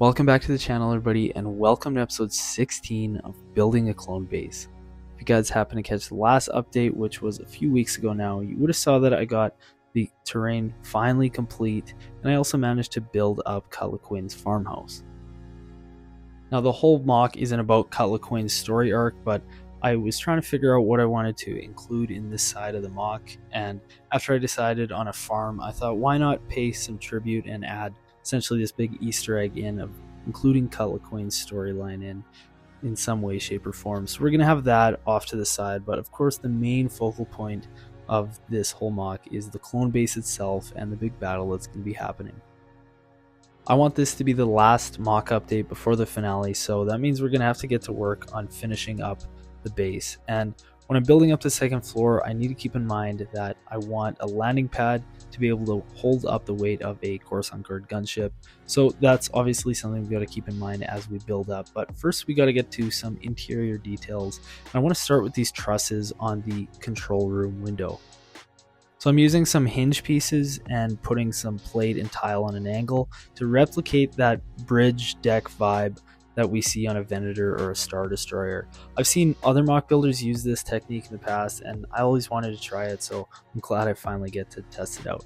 Welcome back to the channel, everybody, and welcome to episode 16 of Building a Clone Base. If you guys happen to catch the last update, which was a few weeks ago now, you would have saw that I got the terrain finally complete, and I also managed to build up Cutlaquain's farmhouse. Now, the whole mock isn't about Cutlaquain's story arc, but I was trying to figure out what I wanted to include in this side of the mock, and after I decided on a farm, I thought, why not pay some tribute and add essentially this big Easter egg in of including Cutlaquain's storyline in some way, shape, or form. So we're going to have that off to the side, but of course the main focal point of this whole mock is the clone base itself and the big battle that's going to be happening. I want this to be the last mock update before the finale, so that means we're going to have to get to work on finishing up the base. And when I'm building up the second floor, I need to keep in mind that I want a landing pad to be able to hold up the weight of a Coruscant Guard gunship. So that's obviously something we've got to keep in mind as we build up. But first we got to get to some interior details. I want to start with these trusses on the control room window. So I'm using some hinge pieces and putting some plate and tile on an angle to replicate that bridge deck vibe that we see on a Venator or a Star Destroyer. I've seen other mock builders use this technique in the past, and I always wanted to try it, so I'm glad I finally get to test it out.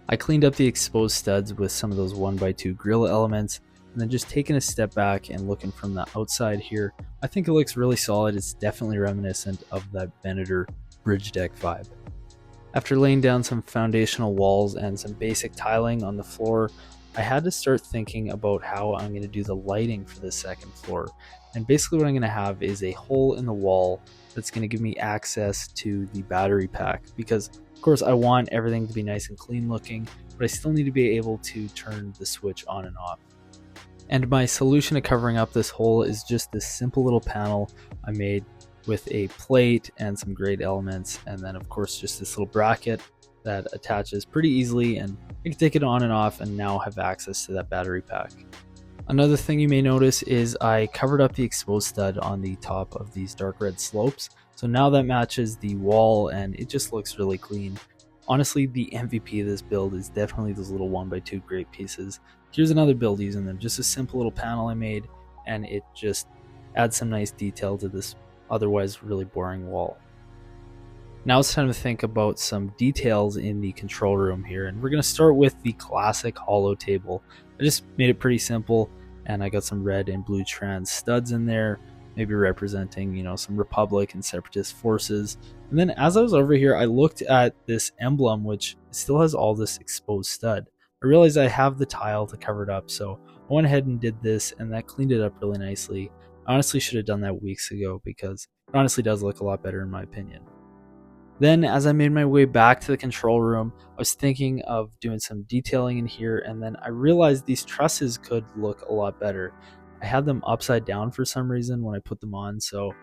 I cleaned up the exposed studs with some of those 1x2 grill elements, and then just taking a step back and looking from the outside here, I think it looks really solid. It's definitely reminiscent of that Venator bridge deck vibe. After laying down some foundational walls and some basic tiling on the floor, I had to start thinking about how I'm going to do the lighting for the second floor. And basically what I'm going to have is a hole in the wall that's going to give me access to the battery pack, because of course I want everything to be nice and clean looking, but I still need to be able to turn the switch on and off. And my solution to covering up this hole is just this simple little panel I made with a plate and some grade elements, and then of course just this little bracket that attaches pretty easily, and I can take it on and off and now have access to that battery pack. Another thing you may notice is I covered up the exposed stud on the top of these dark red slopes, so now that matches the wall and it just looks really clean. Honestly, the MVP of this build is definitely those little 1x2 grate pieces. Here's another build using them, just a simple little panel I made, and it just adds some nice detail to this otherwise really boring wall. Now it's time to think about some details in the control room here, and we're going to start with the classic hollow table. I just made it pretty simple, and I got some red and blue trans studs in there, maybe representing, some Republic and Separatist forces. And then as I was over here, I looked at this emblem, which still has all this exposed stud. I realized I have the tile to cover it up, so I went ahead and did this, and that cleaned it up really nicely. I honestly should have done that weeks ago, because it honestly does look a lot better in my opinion. Then as I made my way back to the control room, I was thinking of doing some detailing in here, and then I realized these trusses could look a lot better. I had them upside down for some reason when I put them on, so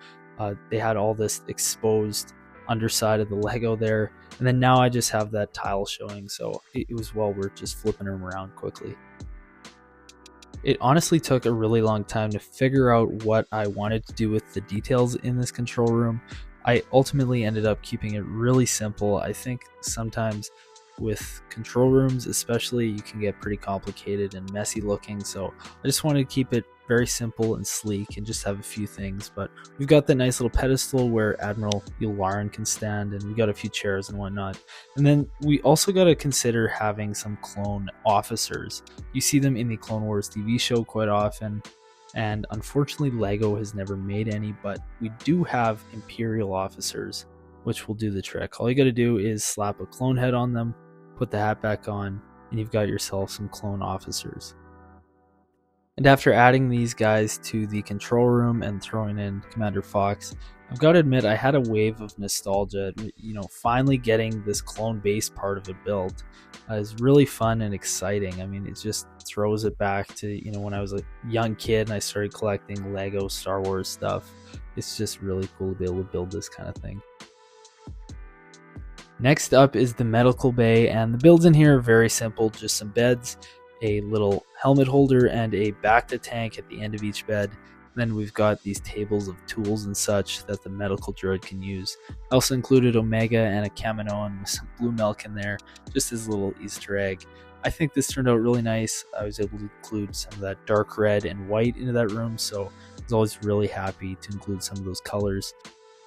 they had all this exposed underside of the Lego there, and then now I just have that tile showing, so it was well worth just flipping them around quickly. It honestly took a really long time to figure out what I wanted to do with the details in this control room. I ultimately ended up keeping it really simple. I think sometimes with control rooms especially, you can get pretty complicated and messy looking, so I just wanted to keep it very simple and sleek and just have a few things. But we've got that nice little pedestal where Admiral Yularen can stand, and we got a few chairs and whatnot. And then we also got to consider having some clone officers. You see them in the Clone Wars TV show quite often, and unfortunately Lego has never made any, but we do have Imperial officers, which will do the trick. All you got to do is slap a clone head on them, put the hat back on, and you've got yourself some clone officers. And after adding these guys to the control room and throwing in Commander Fox, I've got to admit I had a wave of nostalgia. Finally getting this clone base part of it built is really fun and exciting. I mean, it just throws it back to when I was a young kid and I started collecting Lego Star Wars stuff. It's just really cool to be able to build this kind of thing. Next up is the medical bay, and the builds in here are very simple, just some beds, a little helmet holder, and a Bacta tank at the end of each bed. Then we've got these tables of tools and such that the medical droid can use. I also included Omega and a Kaminoan with some blue milk in there, just as a little Easter egg. I think this turned out really nice. I was able to include some of that dark red and white into that room, so I was always really happy to include some of those colors.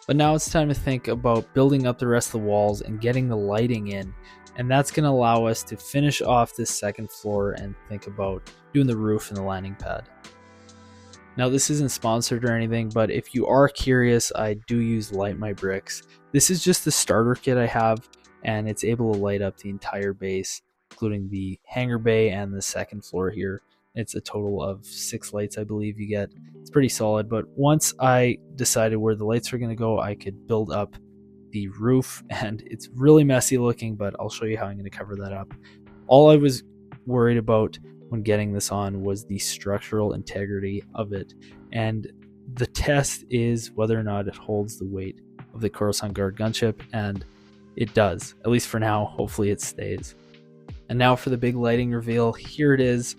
But now it's time to think about building up the rest of the walls and getting the lighting in, and that's going to allow us to finish off this second floor and think about doing the roof and the landing pad. Now this isn't sponsored or anything, but if you are curious, I do use Light My Bricks. This is just the starter kit I have, and it's able to light up the entire base, including the hangar bay and the second floor here. It's a total of 6 lights, I believe you get. It's pretty solid, but once I decided where the lights were going to go, I could build up the roof, and it's really messy looking, but I'll show you how I'm going to cover that up. All I was worried about when getting this on was the structural integrity of it, and the test is whether or not it holds the weight of the Coruscant Guard gunship, and it does, at least for now. Hopefully it stays. And now for the big lighting reveal. Here it is,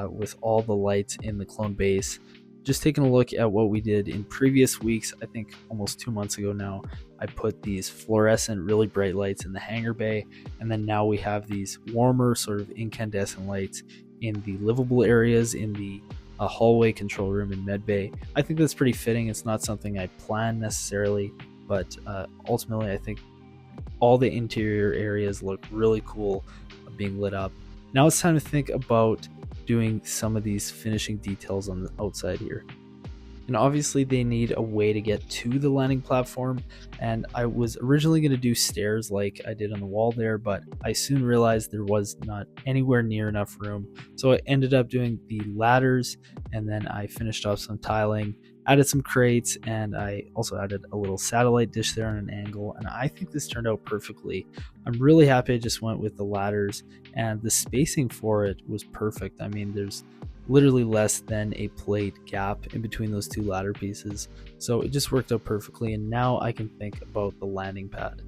with all the lights in the clone base. Just taking a look at what we did in previous weeks, I think almost 2 months ago now, I put these fluorescent, really bright lights in the hangar bay, and then now we have these warmer, sort of incandescent lights in the livable areas, in the hallway control room in med bay. I think that's pretty fitting. It's not something I planned necessarily, but ultimately I think all the interior areas look really cool being lit up. Now it's time to think about doing some of these finishing details on the outside here. And obviously they need a way to get to the landing platform, and I was originally going to do stairs like I did on the wall there, but I soon realized there was not anywhere near enough room, so I ended up doing the ladders, and then I finished off some tiling, added some crates, and I also added a little satellite dish there on an angle, and I think this turned out perfectly. I'm really happy I just went with the ladders, and the spacing for it was perfect. I mean, there's literally less than a plate gap in between those two ladder pieces, so it just worked out perfectly, and now I can think about the landing pad.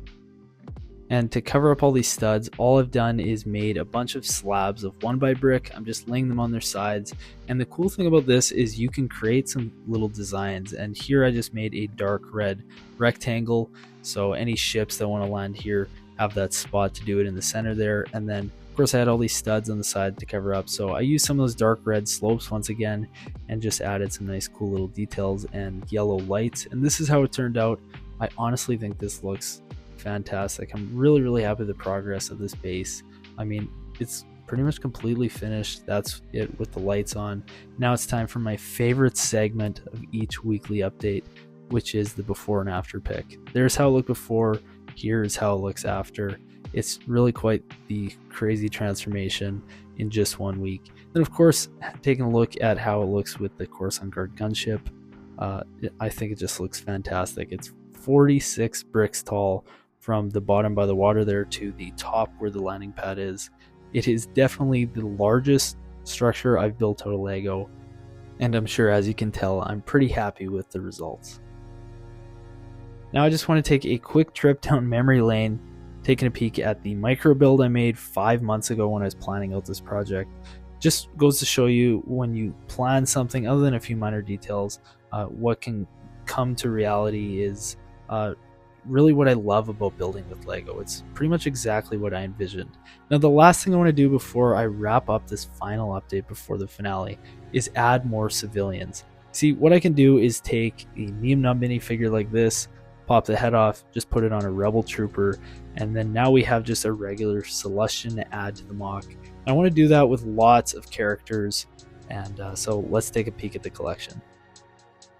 And to cover up all these studs, all I've done is made a bunch of slabs of 1x brick. I'm just laying them on their sides, and the cool thing about this is you can create some little designs, and here I just made a dark red rectangle, so any ships that want to land here have that spot to do it in the center there. And then of course I had all these studs on the side to cover up, so I used some of those dark red slopes once again and just added some nice cool little details and yellow lights, and this is how it turned out. I honestly think this looks fantastic. I'm really happy with the progress of this base. I mean, it's pretty much completely finished. That's it with the lights on. Now it's time for my favorite segment of each weekly update, which is the before and after pic. There's how it looked before, here's how it looks after. It's really quite the crazy transformation in just 1 week. Then of course, taking a look at how it looks with the Coruscant Guard gunship, I think it just looks fantastic. It's 46 bricks tall from the bottom by the water there to the top where the landing pad is. It is definitely the largest structure I've built out of Lego, and I'm sure, as you can tell, I'm pretty happy with the results. Now I just want to take a quick trip down memory lane, taking a peek at the micro build I made 5 months ago when I was planning out this project. Just goes to show you, when you plan something other than a few minor details, what can come to reality is really what I love about building with Lego. It's pretty much exactly what I envisioned. Now the last thing I want to do before I wrap up this final update before the finale is add more civilians. See, what I can do is take a Num Num minifigure like this, pop the head off, just put it on a Rebel Trooper, and then now we have just a regular Celestian to add to the mock. I want to do that with lots of characters, and so let's take a peek at the collection.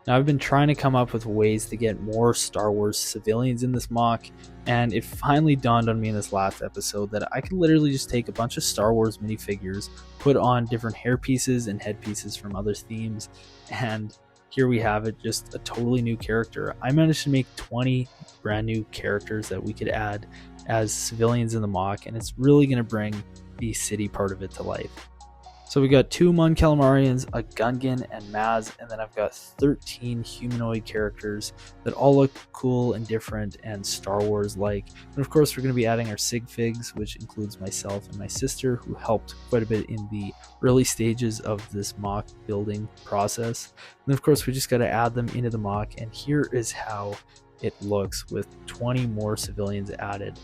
Now I've been trying to come up with ways to get more Star Wars civilians in this mock, and it finally dawned on me in this last episode that I could literally just take a bunch of Star Wars minifigures, put on different hair pieces and head pieces from other themes, and here we have it, just a totally new character. I managed to make 20 brand new characters that we could add as civilians in the mock, and it's really going to bring the city part of it to life. So we got 2 Mon Calamarians, a Gungan, and Maz, and then I've got 13 humanoid characters that all look cool and different and Star Wars-like. And of course we're going to be adding our sig figs, which includes myself and my sister, who helped quite a bit in the early stages of this mock building process. And of course we just got to add them into the mock, and here is how it looks with 20 more civilians added.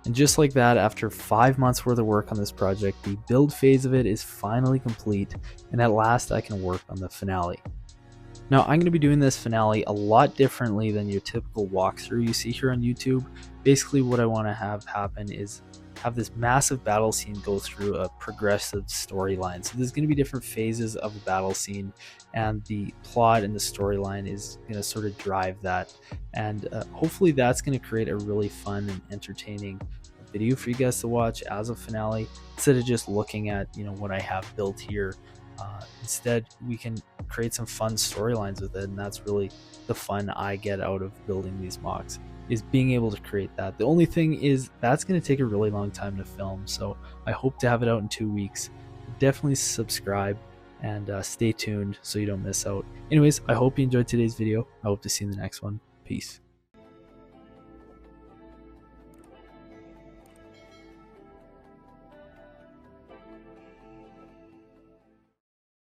And just like that, after 5 months worth of work on this project, the build phase of it is finally complete, and at last I can work on the finale. Now, I'm going to be doing this finale a lot differently than your typical walkthrough you see here on YouTube. Basically, what I want to have happen is have this massive battle scene go through a progressive storyline. So there's going to be different phases of the battle scene, and the plot and the storyline is going to sort of drive that. And hopefully that's going to create a really fun and entertaining video for you guys to watch as a finale, instead of just looking at what I have built here. Instead, we can create some fun storylines with it, and that's really the fun I get out of building these mocks, is being able to create that. The only thing is that's going to take a really long time to film, so I hope to have it out in 2 weeks. Definitely subscribe and stay tuned so you don't miss out. Anyways, I hope you enjoyed today's video. I hope to see you in the next one. Peace.